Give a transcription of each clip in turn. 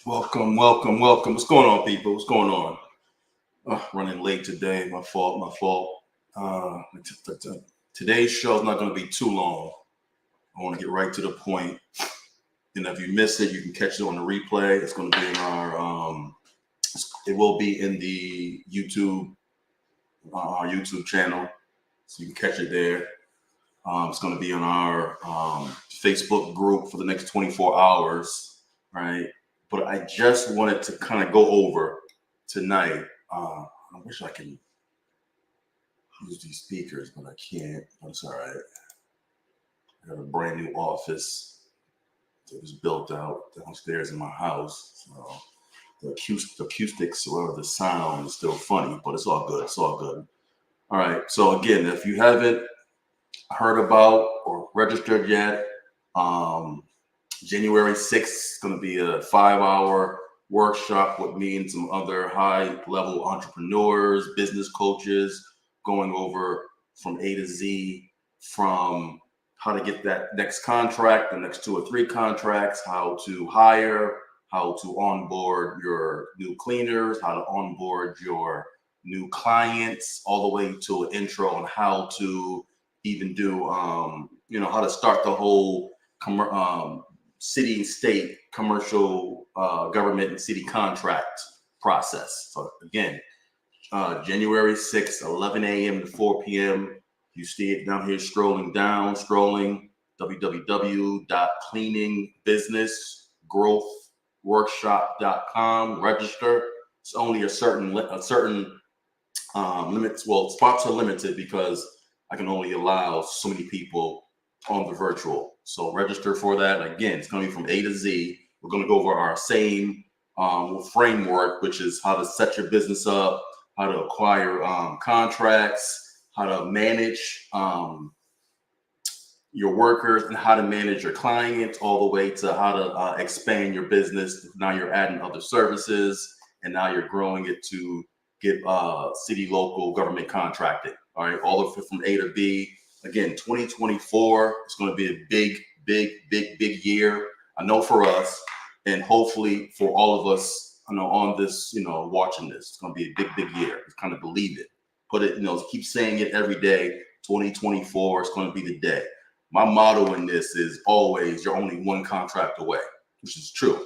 Welcome, welcome, welcome. What's going on, people? What's going on? Running late today. My fault. My fault. Today's show is not going to be too long. I want to get right to the point. And if you miss it, you can catch it on the replay. It's going to be in our. It will be in the YouTube, our YouTube channel, so you can catch it there. It's going to be on our Facebook group for the next 24 hours, right? But I just wanted to kind of go over tonight. I wish I can use these speakers, but I can't. That's all right. I got a brand new office that was built out downstairs in my house. So the acoustics or the sound is still funny, but it's all good. It's all good. All right. So again, if you haven't heard about or registered yet, January 6th is going to be a 5-hour workshop with me and some other high-level entrepreneurs, business coaches, going over from A to Z, from how to get that next contract, the next 2 or 3 contracts, how to hire, how to onboard your new cleaners, how to onboard your new clients, all the way to an intro on how to even do, how to start the whole city and state commercial government and city contract process. So again, January 6th, 11 a.m. to 4 p.m. You see it down here scrolling, www.cleaningbusinessgrowthworkshop.com. Register. It's only a certain limits. Well, spots are limited because I can only allow so many people on the virtual. So register for that. Again, it's going to be from A to Z. We're going to go over our same framework, which is how to set your business up, how to acquire contracts, how to manage your workers, and how to manage your clients, all the way to how to expand your business. Now you're adding other services, and now you're growing it to get city, local government contracting. All right, all of it from A to B. Again, 2024 is going to be a big year. I know for us, and hopefully for all of us, on this, watching this, it's going to be a big year. Just kind of believe it. Put it, keep saying it every day. 2024 is going to be the day. My motto in this is always, you're only one contract away, which is true.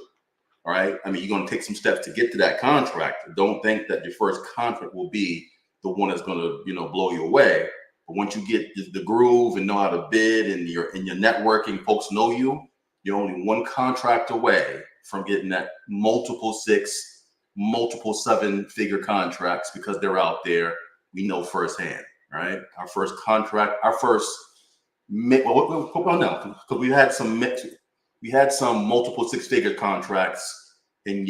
All right. I mean, you're going to take some steps to get to that contract. Don't think that your first contract will be the one that's going to, blow you away. But once you get the groove and know how to bid, and your networking, folks know you, you're only one contract away from getting that multiple 6, multiple 7-figure contracts, because they're out there. We know firsthand, right? Our first contract, because we had some multiple 6-figure contracts in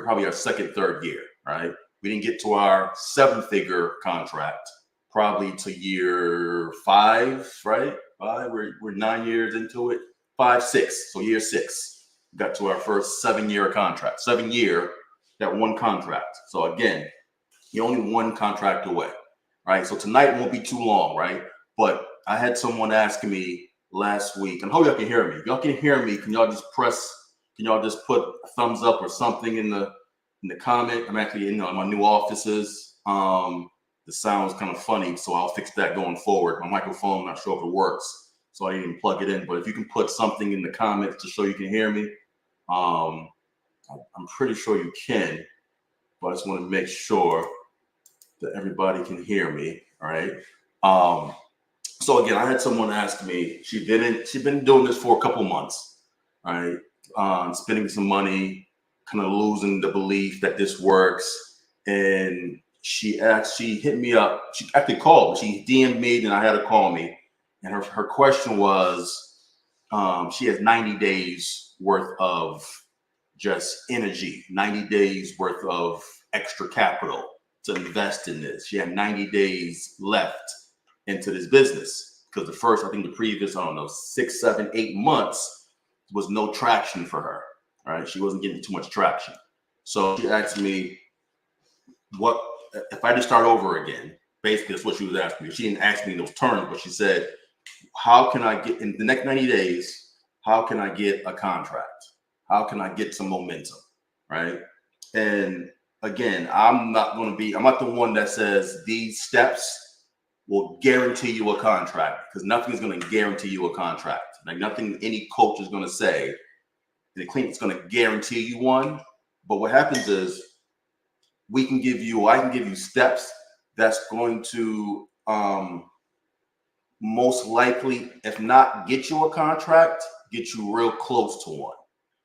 probably our second, third year, right? We didn't get to our 7-figure contract probably to year 5, right? 5, we're 9 years into it. 5, 6, so year 6, we got to our first 7-year contract. 7-year, that one contract. So again, you're only one contract away, right? So tonight won't be too long, right? But I had someone asking me last week, and I hope y'all can hear me. If y'all can hear me, can y'all just put a thumbs up or something in the comment? I'm actually in my new offices. The sound's kind of funny, so I'll fix that going forward. My microphone, not sure if it works, so I didn't plug it in. But if you can put something in the comments to show you can hear me, I'm pretty sure you can. But I just want to make sure that everybody can hear me. All right. So again, I had someone ask me. She'd been doing this for a couple months, right? Spending some money, kind of losing the belief that this works, and she hit me up. She actually called me. She DM'd me, then I had her call me. And her question was, she has 90 days worth of just energy, 90 days worth of extra capital to invest in this. She had 90 days left into this business, because the previous, 6, 7, 8 months was no traction for her. All right. She wasn't getting too much traction. So she asked me, what if I just start over again? Basically, that's what she was asking me. She didn't ask me in those terms, but she said, how can I get in the next 90 days? How can I get a contract? How can I get some momentum? right? And again, I'm not the one that says these steps will guarantee you a contract, because nothing is going to guarantee you a contract. Like nothing any coach is going to say the clinic's going to guarantee you one. But what happens is I can give you steps that's going to most likely, if not get you a contract, get you real close to one.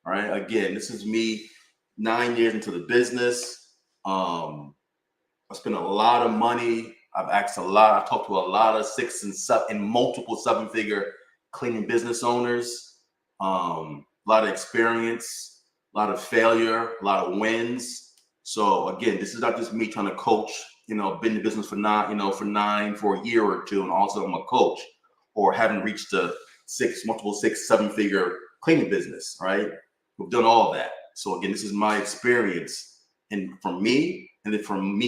All right. Again, this is me 9 years into the business. I spent a lot of money. I've talked to a lot of six and multiple seven-figure cleaning business owners. A lot of experience, a lot of failure, a lot of wins. So again, this is not just me trying to coach, been in the business for a year or two, and also I'm a coach, or haven't reached the multiple six, seven-figure cleaning business, right? We've done all that. So again, this is my experience, and from me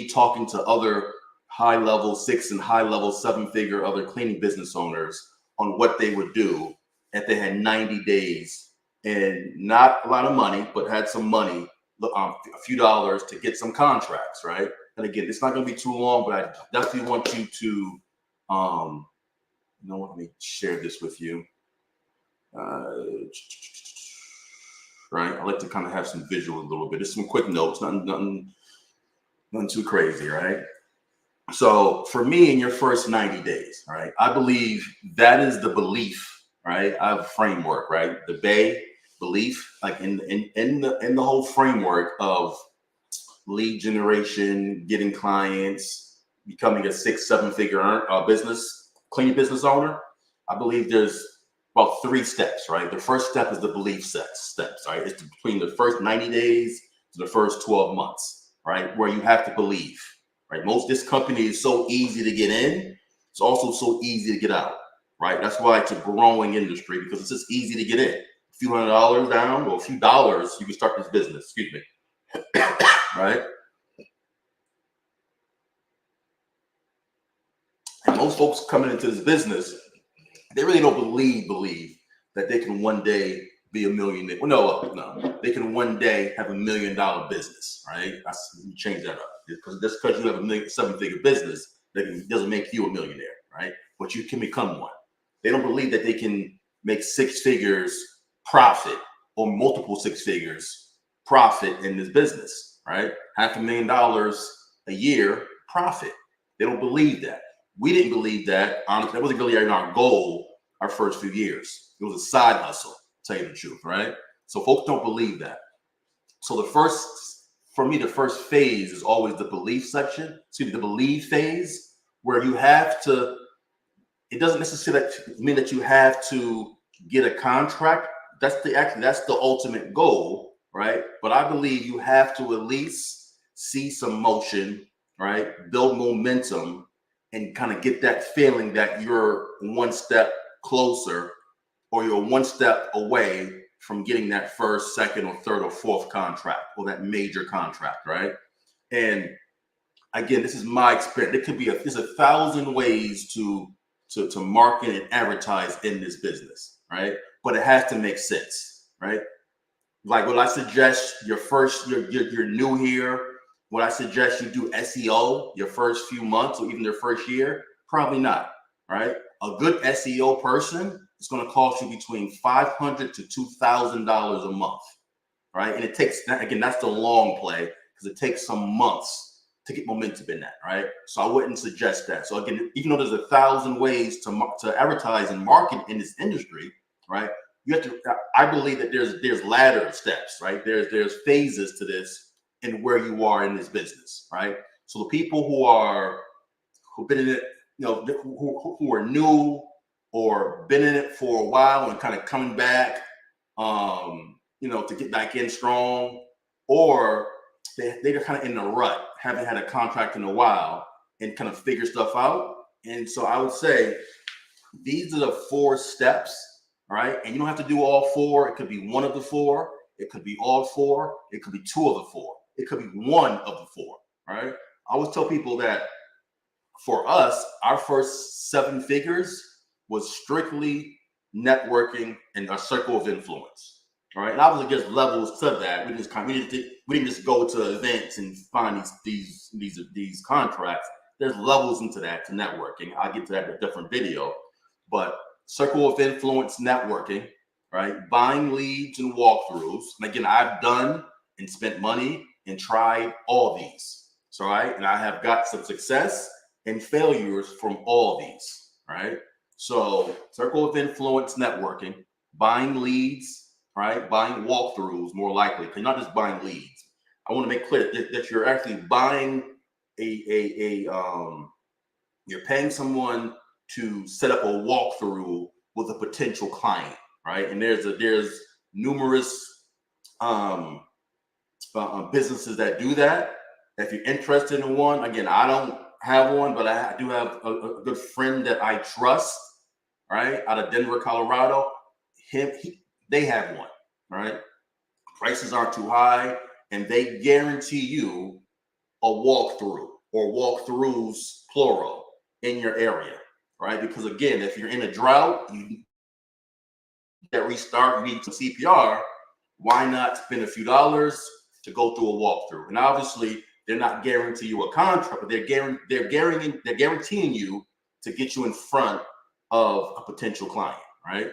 talking to other high-level six and high-level seven-figure other cleaning business owners on what they would do if they had 90 days and not a lot of money, but had some money, a few dollars to get some contracts, right? And again, it's not going to be too long, but I definitely want you to, let me share this with you. Right, I like to kind of have some visual a little bit. Just some quick notes, nothing too crazy, right? So for me, in your first 90 days, right, I believe that is the belief, right? I have a framework, right? The Bay belief, like in the whole framework of lead generation, getting clients, becoming a 6-7-figure cleaning business owner. I believe there's about 3 steps, right? The first step is the belief steps, right? It's between the first 90 days to the first 12 months, right? Where you have to believe, right? This company is so easy to get in. It's also so easy to get out, right? That's why it's a growing industry, because it's just easy to get in. A few $100s down, or a few dollars, you can start this business, excuse me, right? And most folks coming into this business, they really don't believe that they can one day be a millionaire. Well, no, they can one day have $1 million business, right? Change that up, because just because you have a 7-figure business, that doesn't make you a millionaire, right? But you can become one. They don't believe that they can make 6 figures profit, or multiple 6 figures profit in this business, right? $500,000 a year profit. They don't believe that. We didn't believe that. Honestly, that wasn't really our goal our first few years. It was a side hustle, to tell you the truth, right? So folks don't believe that. So the first phase is always the belief section. The believe phase, where you have to, it doesn't necessarily mean that you have to get a contract. That's the ultimate goal, right? But I believe you have to at least see some motion, right? Build momentum, and kind of get that feeling that you're one step closer, or you're one step away from getting that first, second, or third, or fourth contract, or that major contract, right? And again, this is my experience. There's 1,000 ways to market and advertise in this business, right? But it has to make sense, right? Like, what I suggest you're new here, would I suggest you do SEO your first few months, or even their first year? Probably not, right? A good SEO person is going to cost you between $500 to $2,000 a month, right? And it takes, again, that's the long play, because it takes some months to get momentum in that, right? So I wouldn't suggest that. So again, even though there's 1,000 ways to advertise and market in this industry, right? You have to. I believe that there's ladder steps, right? There's phases to this, and where you are in this business, right? So the people who've been in it, who are new, or been in it for a while and kind of coming back, to get back in strong, or they're kind of in the rut, haven't had a contract in a while, and kind of figure stuff out. And so I would say these are the 4 steps, right? And you don't have to do all 4. It could be one of the 4. It could be all 4. It could be 2 of the 4. It could be one of the 4, right? I always tell people that for us, our first 7 figures was strictly networking and our circle of influence. All right, and obviously there's levels to that. We didn't just go to events and find these contracts. There's levels into that to networking. I'll get to that in a different video. But circle of influence networking, right? Buying leads and walkthroughs. And again, I've done and spent money and tried all these. So right, and I have got some success and failures from all these. Right. So circle of influence networking, buying leads, right? Buying walkthroughs more likely, because you're not just buying leads. I want to make clear that you're actually buying you're paying someone to set up a walkthrough with a potential client, right? And there's numerous businesses that do that. If you're interested in one, again, I don't have one, but I do have a good friend that I trust, right, out of Denver, Colorado. They have one, right? Prices aren't too high, and they guarantee you a walkthrough or walkthroughs, plural, in your area, right? Because again, if you're in a drought, you get restart, you need some CPR. Why not spend a few dollars to go through a walkthrough? And obviously, they're not guaranteeing you a contract, but they're guaranteeing you to get you in front of a potential client, right?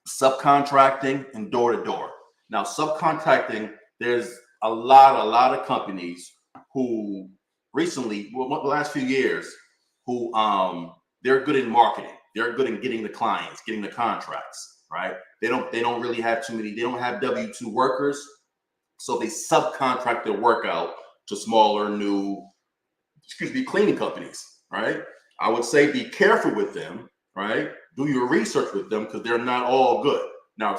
Subcontracting and door to door. Now, subcontracting, there's a lot of companies who recently, well, the last few years, who they're good in marketing. They're good in getting the clients, getting the contracts, right? They don't really have too many. They don't have W-2 workers, so they subcontract their work out to smaller, new, cleaning companies, right? I would say be careful with them, right? Do your research with them, because they're not all good. Now,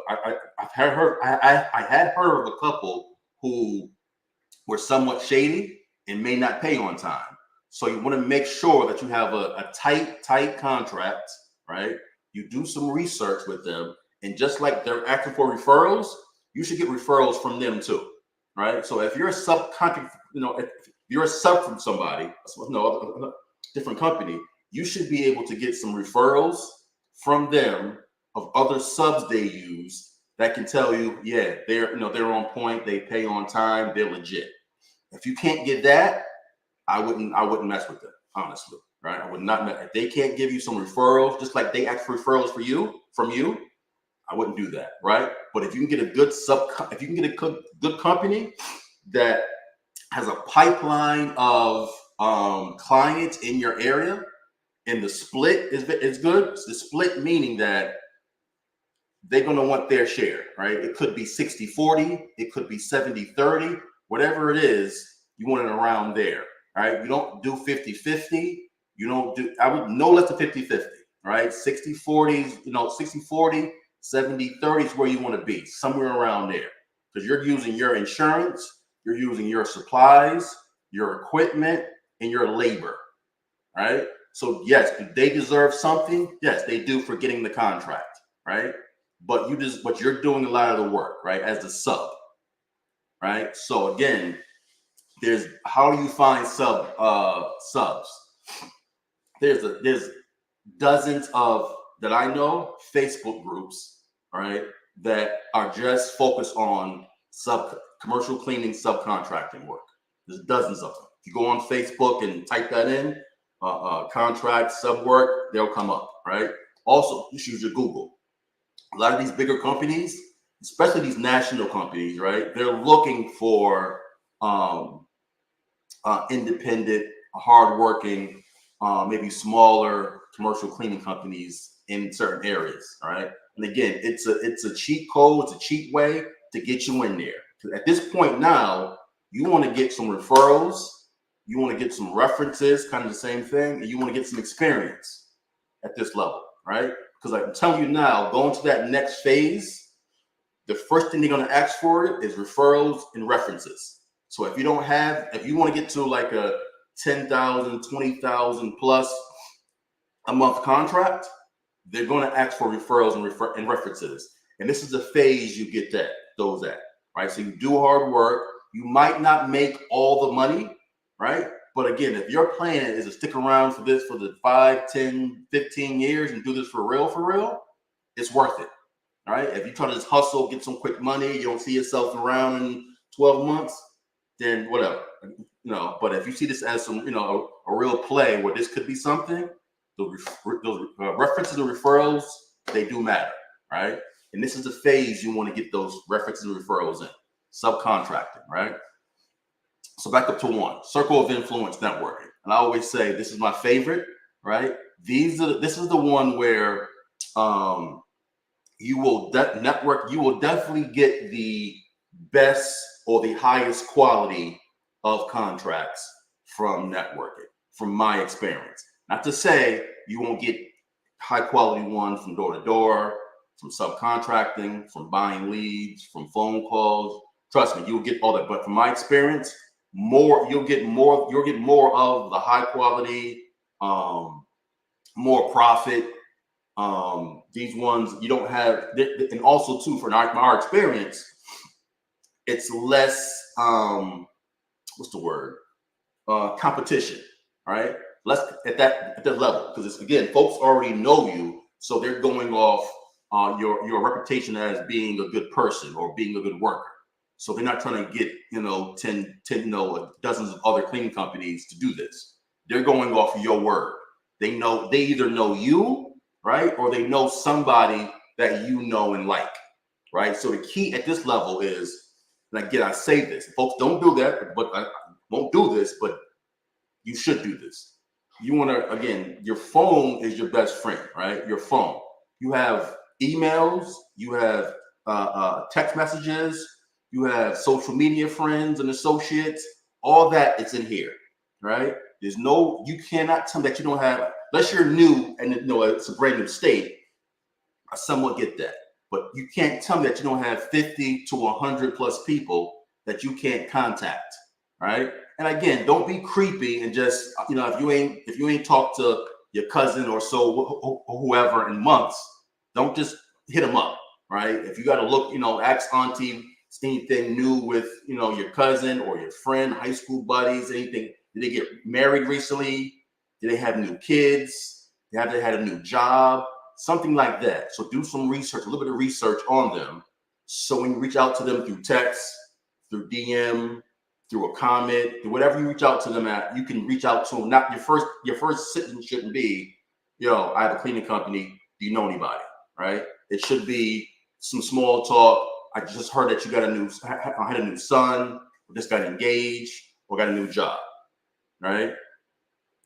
I had heard of a couple who were somewhat shady and may not pay on time. So you want to make sure that you have a tight contract, right? You do some research with them, and just like they're asking for referrals, you should get referrals from them too, right? So if you're a subcontract, if you're a sub from somebody, a different company, you should be able to get some referrals from them of other subs they use that can tell you, yeah, they're on point, they pay on time, they're legit. If you can't get that, I wouldn't mess with them, honestly, right? I would not mess. If they can't give you some referrals, just like they ask for referrals from you, I wouldn't do that, right? But if you can get a good good company that has a pipeline of clients in your area, and the split is good. The split meaning that they're going to want their share, right? It could be 60-40, it could be 70-30, whatever it is, you want it around there, right? You don't do 50-50. You don't do, I would no less than 50-50, right? 60-40, 60-40, 70-30 is where you want to be, somewhere around there. Because you're using your insurance, you're using your supplies, your equipment, and your labor, right? So yes, do they deserve something? Yes, they do for getting the contract, right? But you're doing a lot of the work, right? As the sub, right? So again, there's how do you find subs? There's dozens of that I know Facebook groups, right, that are just focused on commercial cleaning subcontracting work. There's dozens of them. If you go on Facebook and type that in, contract sub work, they'll come up, right? Also, you should use your Google. A lot of these bigger companies, especially these national companies, right, they're looking for independent, hardworking, maybe smaller commercial cleaning companies in certain areas. All right. And again, it's a cheat code, it's a cheat way to get you in there. At this point now, you want to get some referrals, you want to get some references, kind of the same thing, and you want to get some experience at this level, right? Because I'm telling you now, going to that next phase, the first thing they're going to ask for is referrals and references. So if you want to get to like a 10,000, 20,000 plus a month contract, they're going to ask for referrals and references. And this is the phase you get those at, right? So you do hard work. You might not make all the money, right? But again, if your plan is to stick around for the 5, 10, 15 years and do this for real, it's worth it. All right. If you try to just hustle, get some quick money, you don't see yourself around in 12 months, then whatever. But if you see this as some, a real play where this could be something, those references and referrals, they do matter, right? And this is the phase you want to get those references and referrals in. Subcontracting, right? So back up to 1, circle of influence networking. And I always say this is my favorite, right? This is the one where you will network. You will definitely get the best or the highest quality of contracts from networking, from my experience. Not to say you won't get high quality ones from door to door, from subcontracting, from buying leads, from phone calls. Trust me, you'll get all that. But from my experience, you'll get more of the high quality, more profit. These ones you don't have, and also too, for our experience, it's less what's the word? Competition, right? Less at that level, because it's, again, folks already know you, so they're going off your reputation as being a good person or being a good worker. So they're not trying to get 10 dozens of other cleaning companies to do this. They're going off your word. They either know you, right, or they know somebody that you know and like, right? So the key at this level is, and again, I say this, folks don't do that, but I won't do this, but you should do this. You want to, again, your phone is your best friend, right? Your phone. You have emails, you have text messages, you have social media friends and associates, all that, it's in here, right? You cannot tell me that you don't have, unless you're new and it's a brand new state, I somewhat get that. But you can't tell me that you don't have 50 to 100 plus people that you can't contact, right? And again, don't be creepy and just, if you ain't talked to your cousin or so, whoever in months, don't just hit them up, right? If you got to look, ask auntie anything new with, your cousin or your friend, high school buddies, anything. Did they get married recently? Did they have new kids? Have they had a new job? Something like that. So do some research, a little bit of research on them. So when you reach out to them through text, through DM, through a comment, through whatever you reach out to them at, you can reach out to them. Not your first sentence shouldn't be, I have a cleaning company. Do you know anybody? Right? It should be some small talk. I just heard that I had a new son, or just got engaged, or got a new job. Right?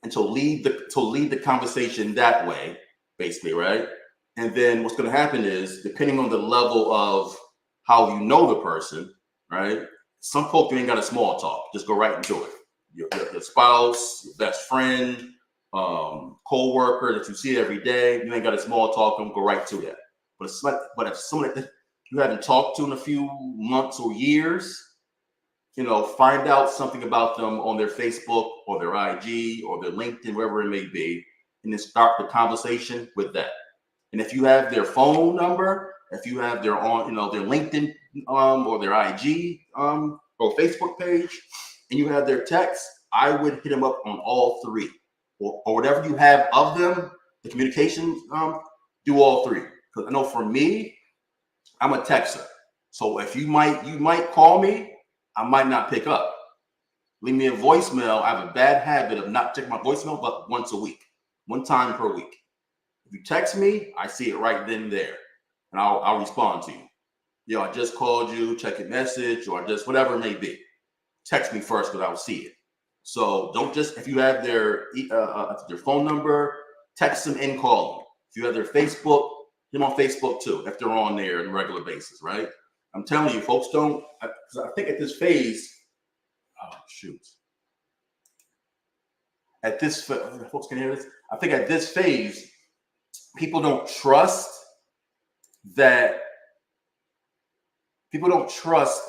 And so lead the conversation that way, basically, right? And then what's going to happen is, depending on the level of how you know the person, right? Some folks, you ain't got a small talk. Just go right into it. Your spouse, your best friend, co-worker that you see every day, you ain't got a small talk, and go right to that. But if someone that you haven't talked to in a few months or years, find out something about them on their Facebook or their IG or their LinkedIn, wherever it may be, and then start the conversation with that. And if you have their phone number, if you have their their LinkedIn or their IG or Facebook page, and you have their text, I would hit them up on all three, or whatever you have of them, the communication, do all three. Because I know for me, I'm a texter. So if you might call me, I might not pick up. Leave me a voicemail. I have a bad habit of not checking my voicemail but once a week, one time per week. If you text me, I see it right then and there, and I'll respond to you. I just called you, check your message, or just whatever it may be. Text me first because I will see it. So don't just, if you have their phone number, text them and call them. If you have their Facebook, hit them on Facebook too, if they're on there on a regular basis, right? I'm telling you, folks don't, because I think at this phase, folks can hear this. I think at this phase, people don't trust that folks don't trust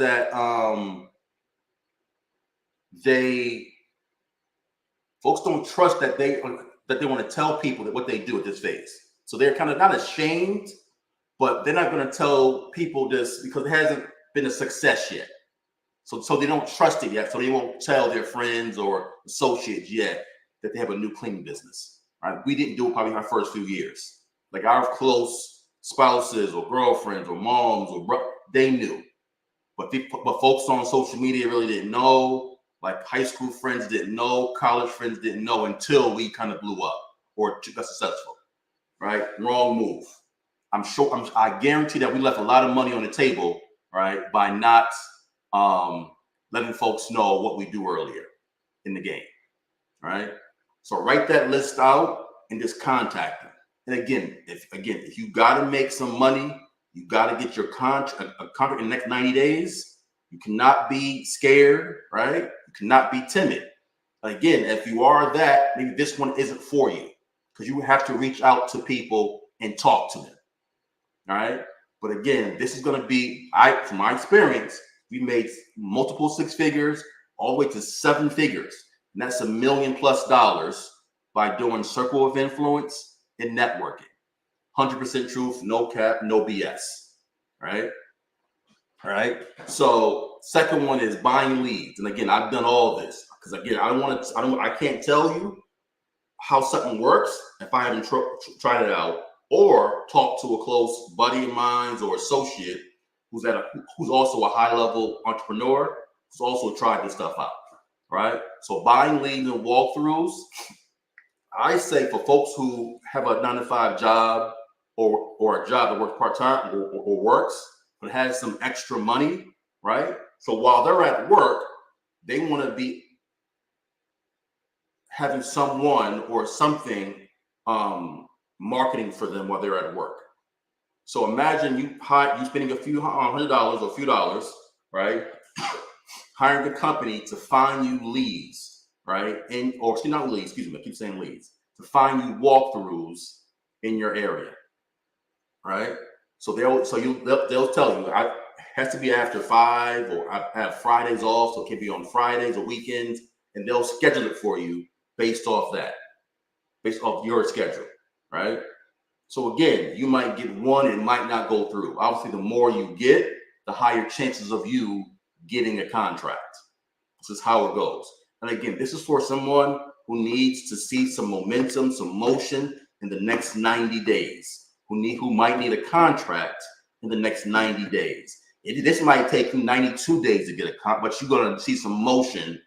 that they want to tell people that what they do at this phase. So they're kind of not ashamed, but they're not going to tell people this because it hasn't been a success yet. So they don't trust it yet. So they won't tell their friends or associates yet that they have a new cleaning business. Right? We didn't do it probably our first few years. Like our close spouses or girlfriends or moms or they knew. But folks on social media really didn't know. Like high school friends didn't know, college friends didn't know until we kind of blew up or got successful, right? Wrong move. I guarantee that we left a lot of money on the table, right, by not letting folks know what we do earlier in the game, right? So write that list out and just contact them. And again, if you got to make some money, you got to get your contract in the next 90 days. You cannot be scared, right? You cannot be timid. Again, if you are that, maybe this one isn't for you because you have to reach out to people and talk to them. All right. But again, this is going to be, from my experience, we made multiple six figures all the way to seven figures. And that's $1 million+ by doing circle of influence and networking. 100% truth, no cap, no BS. Right. All right. So second one is buying leads. And again, I've done all this because again, I can't tell you how something works if I haven't tried it out or talk to a close buddy of mine or associate who's also a high level entrepreneur who's also tried this stuff out. Right. So buying leads and walkthroughs, I say for folks who have a 9-to-5 job or a job that works part-time or works, but has some extra money, right? So while they're at work, they want to be having someone or something marketing for them while they're at work. So imagine you spending a few $100 or a few dollars, right? Hiring a company to find you leads, right? Not leads, excuse me, I keep saying leads, to find you walkthroughs in your area, right? So they'll tell you it has to be after 5 or I have Fridays off, so it can be on Fridays or weekends, and they'll schedule it for you based off your schedule, right? So again, you might get one and might not go through. Obviously, the more you get, the higher chances of you getting a contract. This is how it goes. And again, this is for someone who needs to see some momentum, some motion in the next 90 days. Who might need a contract in the next 90 days. This might take you 92 days to get a contract, but you're going to see some motion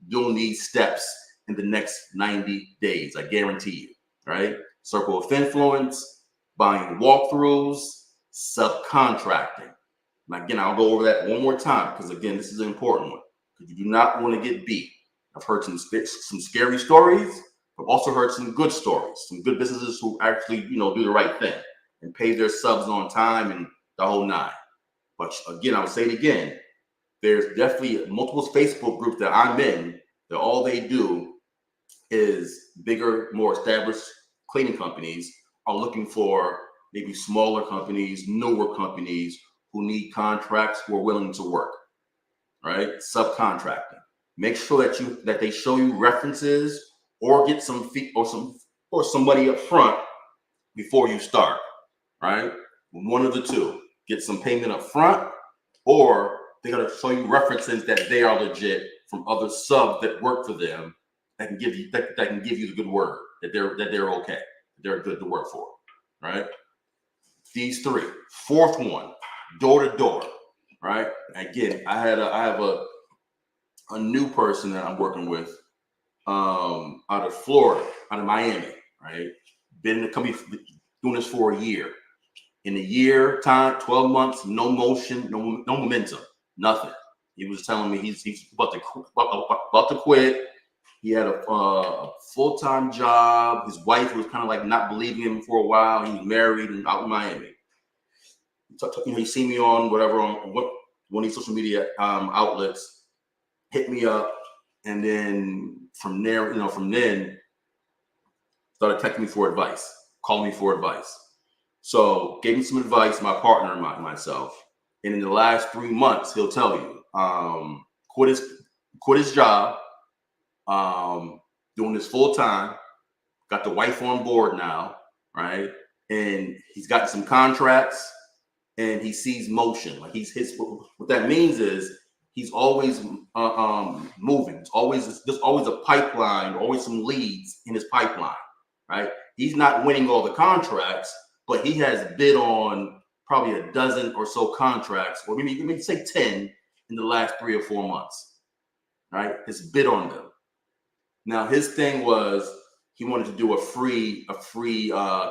doing these steps in the next 90 days. I guarantee you, right? Circle of influence, buying walkthroughs, subcontracting. And again, I'll go over that one more time because again, this is an important one because you do not want to get beat. I've heard some scary stories, but also heard some good stories, some good businesses who actually, do the right thing and pay their subs on time and the whole nine. But again, I would say it again, there's definitely multiple Facebook groups that I'm in that all they do is bigger, more established cleaning companies are looking for maybe smaller companies, newer companies who need contracts, who are willing to work, right? Subcontracting. Make sure that they show you references or get some fee or somebody up front before you start. Right? One of the two. Get some payment up front, or they gotta show you references that they are legit from other subs that work for them that can give you the good word that they're okay, that they're good to work for. Right? These three. Fourth one, door to door. Right? Again, I have a new person that I'm working with out of Florida, out of Miami. Right? Been in the company doing this for a year. In a year time, 12 months, no motion, no momentum, nothing. He was telling me he's about to quit. He had a full-time job. His wife was kind of like not believing him for a while. He was married and out in Miami. He see me on whatever on one of these social media outlets, hit me up, and then from there, started texting me for advice, calling me for advice. So gave me some advice, my partner and myself. And in the last 3 months, he'll tell you, quit his job, doing this full time, got the wife on board now, right? And he's got some contracts and he sees motion. Like what that means is he's always moving. There's always a pipeline, always some leads in his pipeline, right? He's not winning all the contracts, but he has bid on probably a dozen or so contracts, or maybe say 10 in the last 3 or 4 months, right? His bid on them. Now, his thing was he wanted to do a free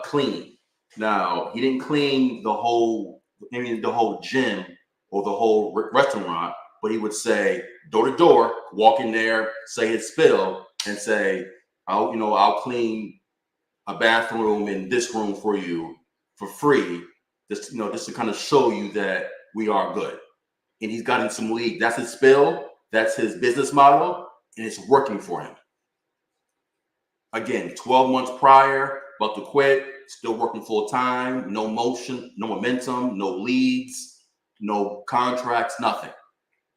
clean. Now, he didn't clean the whole gym or the whole restaurant, but he would say door to door, walk in there, say his spill, and say, I'll clean a bathroom in this room for you for free, just to kind of show you that we are good. And he's gotten some leads. That's his spill. That's his business model, and it's working for him. Again, 12 months prior, about to quit, still working full time, no motion, no momentum, no leads, no contracts, nothing.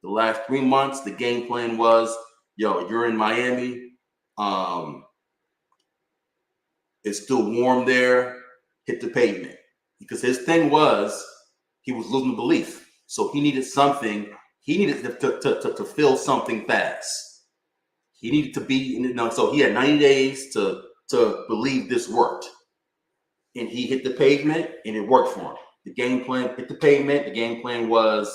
The last 3 months, the game plan was, you're in Miami. It's still warm there. Hit the pavement. Because his thing was he was losing belief. So he needed something. He needed to feel something fast. He needed to be, so he had 90 days to believe this worked. And he hit the pavement and it worked for him. The game plan, hit the pavement. The game plan was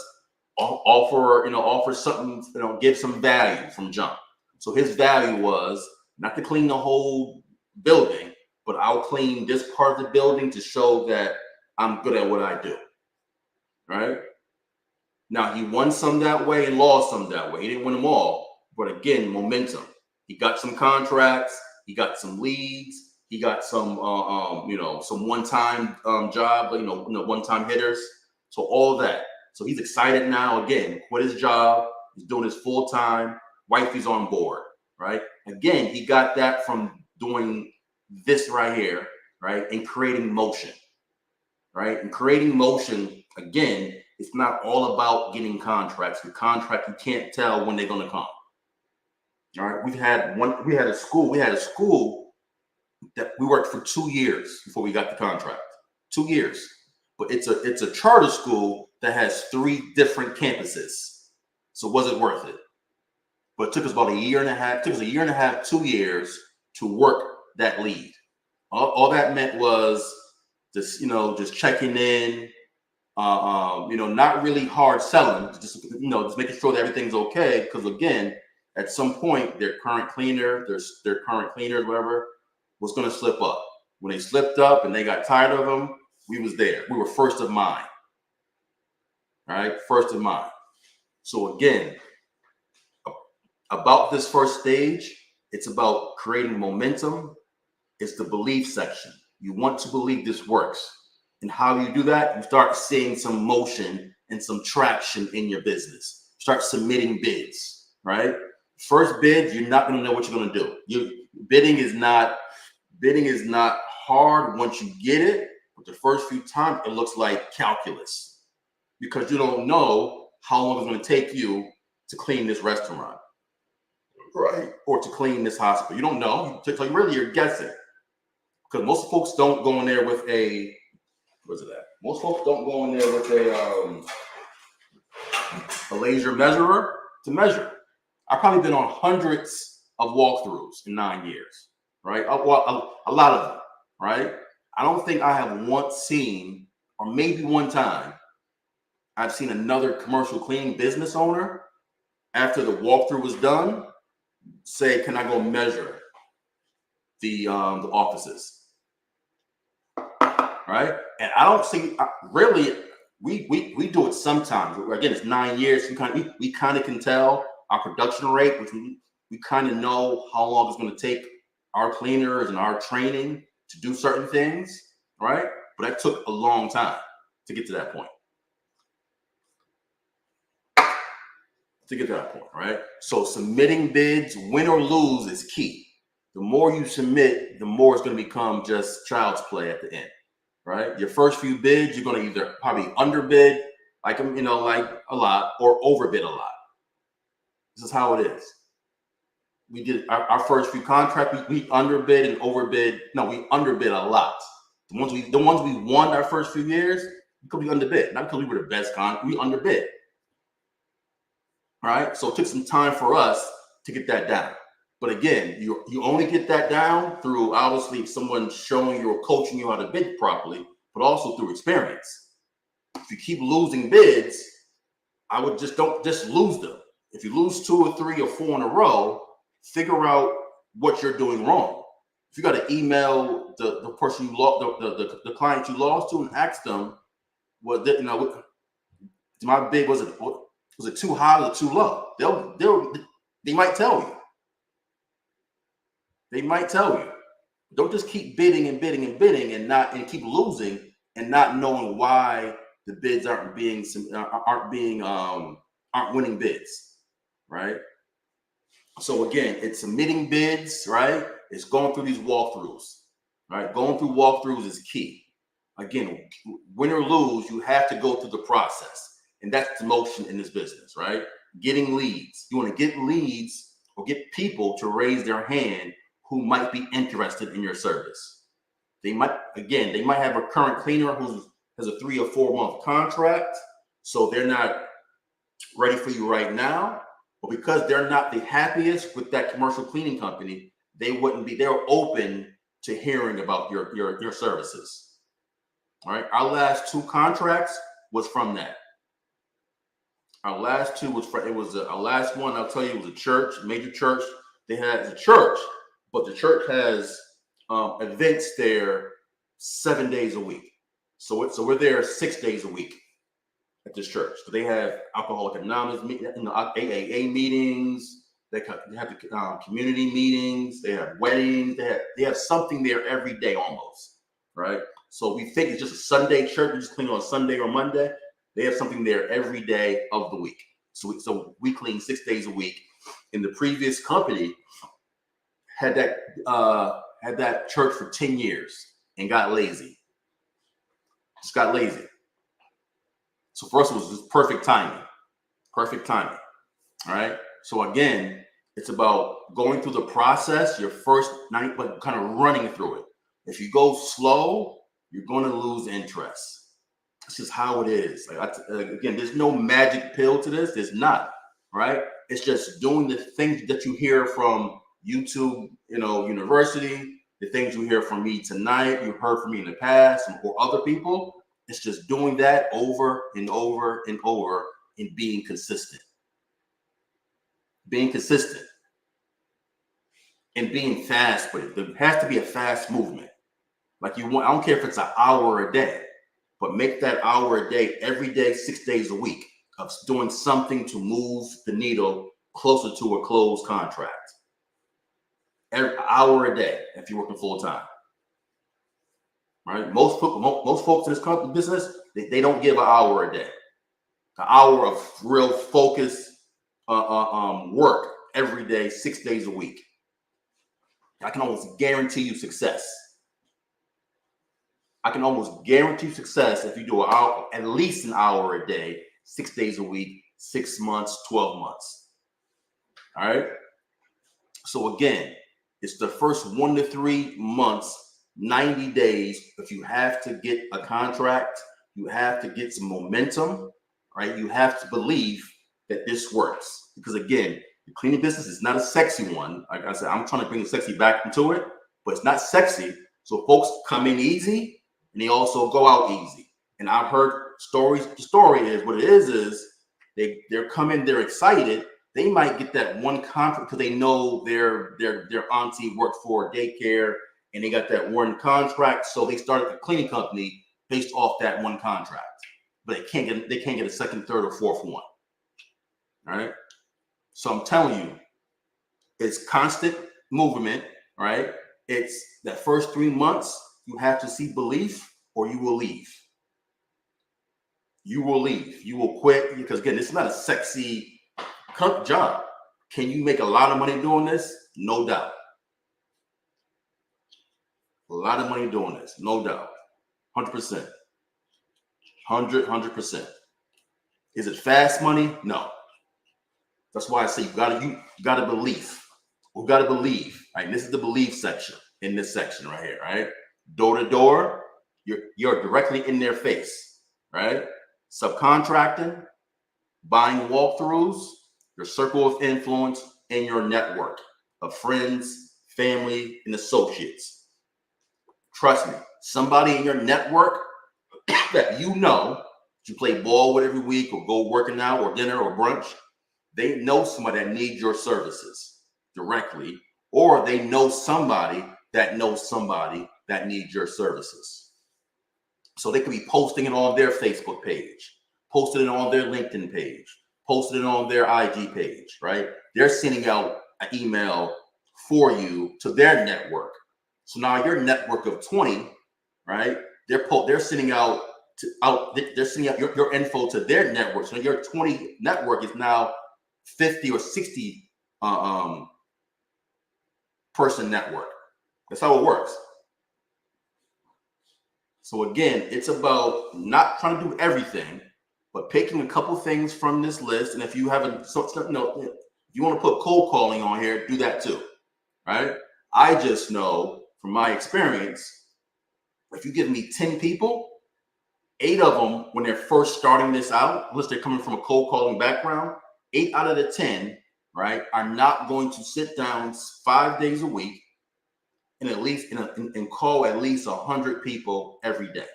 offer something, give some value from jump. So his value was not to clean the whole building, but I'll clean this part of the building to show that I'm good at what I do. Right? Now, he won some that way and lost some that way. He didn't win them all. But again, momentum. He got some contracts. He got some leads. He got some, some one-time job, one-time hitters. So all that. So he's excited now. Again, quit his job. He's doing his full-time. Wifey's on board, right? Again, he got that from doing this right here, right? And creating motion, right? And creating motion, again, it's not all about getting contracts. The contract, you can't tell when they're going to come. All right, we had a school that we worked for 2 years before we got the contract. 2 years. But it's a charter school that has 3 different campuses. So was it worth it? But it took us about a year and a half, 2 years to work that lead. All that meant was just checking in, not really hard selling, just making sure that everything's okay. Because again, at some point, their current cleaner, whatever, was going to slip up. When they slipped up and they got tired of them, we was there. We were first of mind. All right, first of mind. So again, about this first stage, it's about creating momentum. It's the belief section. You want to believe this works. And how you do that? You start seeing some motion and some traction in your business. Start submitting bids, right? First bid, you're not going to know what you're going to do. Bidding is not hard once you get it, but the first few times it looks like calculus because you don't know how long it's going to take you to clean this restaurant, right? Or to clean this hospital. You don't know. So you're guessing because most folks don't go in there with a Most folks don't go in there with a laser measurer to measure. I've probably been on hundreds of walkthroughs in 9 years, right? A lot of them, right? I don't think I have once seen, or maybe one time, I've seen another commercial cleaning business owner, after the walkthrough was done, say, "Can I go measure the offices?" Right? And I don't see really. We do it sometimes. Again, it's 9 years. We kind of can tell our production rate, which we kind of know how long it's going to take our cleaners and our training to do certain things, right? But that took a long time to get to that point. Right? So submitting bids, win or lose, is key. The more you submit, the more it's going to become just child's play at the end, right? Your first few bids, you're going to either probably underbid, like a lot, or overbid a lot. This is how it is. We did our first few contracts. We underbid and overbid. No, we underbid a lot. The ones we won our first few years, because we underbid, not because we were the best we underbid. Right? So it took some time for us to get that down. But again, you only get that down through obviously someone showing you or coaching you how to bid properly. but also through experience. If you keep losing bids, I would don't lose them. If you lose 2 or 3 or 4 in a row, figure out what you're doing wrong. If you got to email the person you lost, the client you lost to, and ask them, my bid was it too high or too low? They might tell you. They might tell you. Don't just keep bidding and bidding and bidding and keep losing and not knowing why the bids aren't winning bids, right? So again, it's submitting bids, right? It's going through these walkthroughs, right? Going through walkthroughs is key. Again, win or lose, you have to go through the process, and that's the motion in this business, right? Getting leads. You want to get leads or get people to raise their hand who might be interested in your service. They might have a current cleaner who has a 3 or 4 month contract, so they're not ready for you right now. But because they're not the happiest with that commercial cleaning company, they're open to hearing about your services. All right. Our last 2 contracts was from that. Our last 2 was our last one, I'll tell you, was a church, major church. They had a church, but the church has events there 7 days a week. So we're there 6 days a week at this church. So they have Alcoholics Anonymous, AAA meetings. They have the community meetings. They have weddings. They have something there every day almost, right? So we think it's just a Sunday church. We just clean on Sunday or Monday. They have something there every day of the week. So we clean 6 days a week. And the previous company had that church for 10 years and got lazy. Just got lazy. So for us, it was just perfect timing. Perfect timing. All right. So again, it's about going through the process your first night, but kind of running through it. If you go slow, you're going to lose interest. This is how it is. Again, there's no magic pill to this. There's not. Right. It's just doing the things that you hear from YouTube, University, the things you hear from me tonight, you heard from me in the past, or other people. It's just doing that over and over and over and being consistent. Being consistent and being fast with it. There has to be a fast movement. I don't care if it's an hour a day, but make that hour a day every day, 6 days a week of doing something to move the needle closer to a closed contract. Every hour a day if you're working full time. Right? Most folks in this business, they don't give an hour a day. An hour of real focus work every day, 6 days a week. I can almost guarantee you success. I can almost guarantee success if you do at least an hour a day, 6 days a week, 6 months, 12 months. All right. So again, it's the first 1 to 3 months, 90 days. If you have to get a contract, you have to get some momentum, right? You have to believe that this works. Because again, the cleaning business is not a sexy one. Like I said, I'm trying to bring the sexy back into it, but it's not sexy. So folks come in easy and they also go out easy. And I've heard stories. The story is what it is they're coming, they're excited. They might get that one contract because they know their auntie worked for a daycare and they got that one contract. So they started the cleaning company based off that one contract. But they can't get a second, third, or fourth one. All right. So I'm telling you, it's constant movement, right? It's that first 3 months, you have to see belief or you will leave. You will leave. You will quit because, again, it's not a sexy job. Can you make a lot of money doing this? No doubt. A lot of money doing this, no doubt. 100%. 100%. Is it fast money? No. That's why I say you gotta believe. We gotta believe. Right? This is the belief section in this section right here, right? Door to door, you're directly in their face, right? Subcontracting, buying walkthroughs, your circle of influence, and your network of friends, family, and associates. Trust me, somebody in your network that you play ball with every week or go working out or dinner or brunch, they know somebody that needs your services directly, or they know somebody that knows somebody that needs your services. So they could be posting it on their Facebook page, posting it on their LinkedIn page, posting it on their IG page, right? They're sending out an email for you to their network. So now your network of 20, right? They're sending out they're sending out your info to their network. So your 20 network is now 50 or 60 person network. That's how it works. So again, it's about not trying to do everything, but picking a couple things from this list. And if you haven't, if you want to put cold calling on here, do that too, right? I just know from my experience, if you give me 10 people, 8 of them, when they're first starting this out, unless they're coming from a cold calling background, 8 out of the 10, right, are not going to sit down 5 days a week and at least and call at least 100 people every day.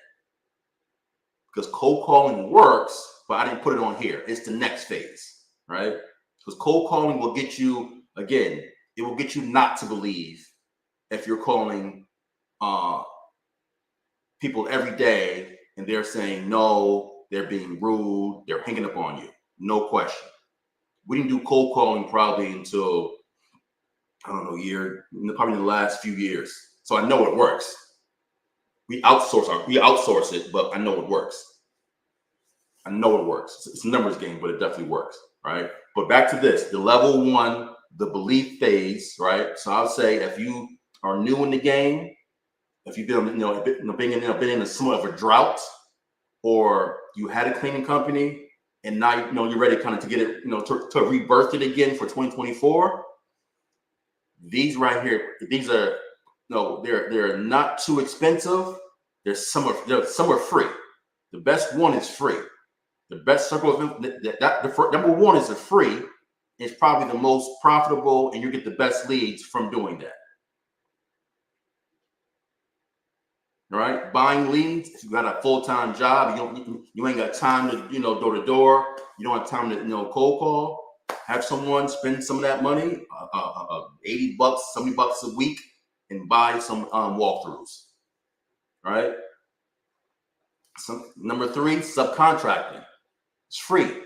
Because cold calling works, but I didn't put it on here. It's the next phase, right? Because cold calling will get you, again, it will get you not to believe if you're calling people every day and they're saying no, they're being rude, they're hanging up on you. No question. We didn't do cold calling probably until, I don't know, probably in the last few years. So I know it works. We outsource it, but I know it works. I know it works. It's a numbers game, but it definitely works, right? But back to this, the level 1, the belief phase, right? So I'll say if you are new in the game, if you've been, been in a somewhat of a drought, or you had a cleaning company and now you're ready kind of to get it, to rebirth it again for 2024. These right here, these are they're not too expensive. Some are free. The best one is free. The best circle of number 1 is a free. It's probably the most profitable, and you get the best leads from doing that. All right, buying leads. If you got a full-time job, you ain't got time to door to door. You don't have time to cold call. Have someone spend some of that money, $80, $70 a week, and buy some walkthroughs. All right. Number 3, subcontracting. It's free.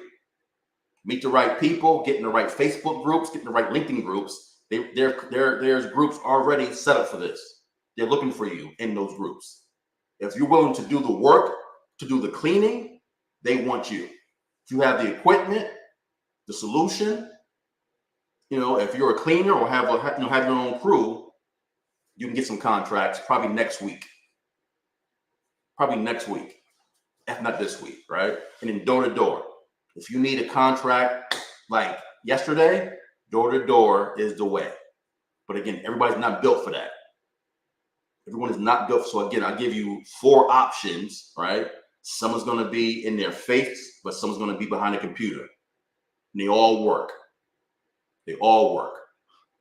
Meet the right people, get in the right Facebook groups, get in the right LinkedIn groups. There's groups already set up for this. They're looking for you in those groups. If you're willing to do the work, to do the cleaning, they want you. If you have the equipment, the solution, if you're a cleaner or have your own crew, you can get some contracts probably next week. If not this week, right? And then door to door. If you need a contract like yesterday, door to door is the way. But again, everybody's not built for that. Everyone is not built. So again, I'll give you 4 options, right? Someone's going to be in their face, but someone's going to be behind a computer. And they all work.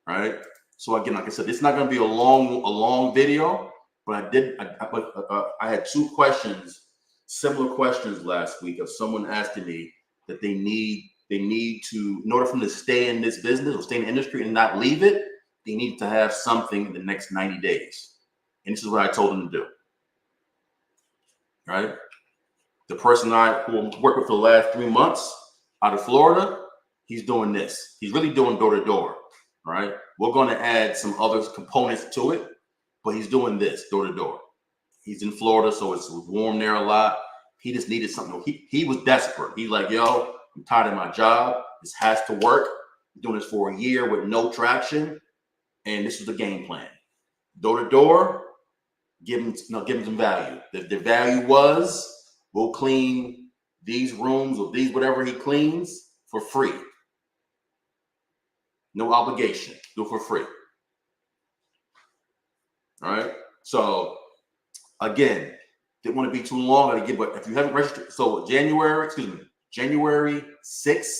Right? So again, like I said, it's not going to be a long video, but I had 2 questions, similar questions last week of someone asking me that they need to, in order for them to stay in this business or stay in the industry and not leave it, they need to have something in the next 90 days. And this is what I told them to do. Right? The person who worked with for the last 3 months out of Florida, he's doing this. He's really doing door to door. Right? We're going to add some other components to it, but he's doing this door to door. He's in Florida, so it's warm there a lot. He just needed something. He was desperate. He's like, yo, I'm tired of my job. This has to work. I'm doing this for a year with no traction. And this was the game plan. Door to door, give him some value. The value was, we'll clean these rooms or these whatever he cleans for free. No obligation. Do it for free. All right. So again, didn't want to be too long. But if you haven't registered, so January 6th,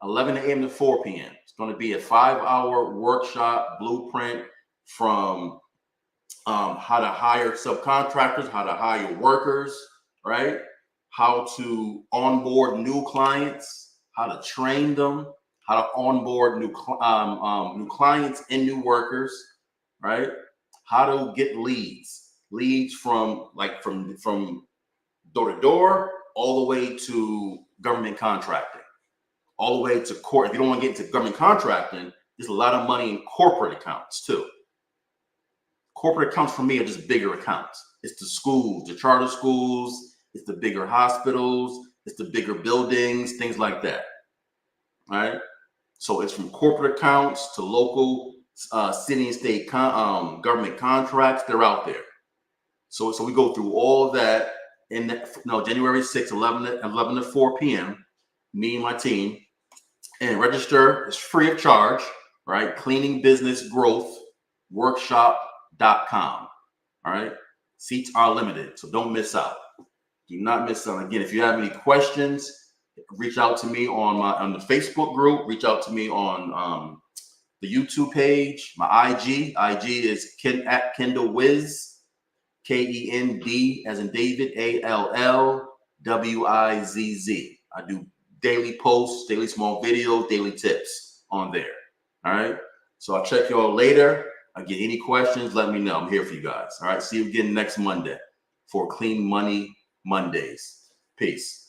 11 a.m. to 4 p.m. It's going to be a 5-hour workshop blueprint from how to hire subcontractors, how to hire workers, right? How to onboard new clients, how to train them, how to onboard new clients and new workers, right? How to get leads from door to door, all the way to government contracting, all the way to court. If you don't want to get into government contracting, there's a lot of money in corporate accounts too. Corporate accounts for me are just bigger accounts. It's the schools, the charter schools, it's the bigger hospitals, it's the bigger buildings, things like that. All right. So it's from corporate accounts to local city and state government contracts. They're out there. So we go through all of that in January 6th, 11 to 4 p.m. Me and my team. And register is free of charge, right? Cleaning Business Growth Workshop.com. All right. Seats are limited, so don't miss out. Do not miss out. Again, if you have any questions, reach out to me on the Facebook group. Reach out to me on the YouTube page. My IG is at Kendall Wiz, KEND as in David, ALLWIZZ. I do daily posts, daily small videos, daily tips on there. All right. So I'll check y'all later. Again, any questions, let me know. I'm here for you guys. All right. See you again next Monday for Clean Money Mondays. Peace.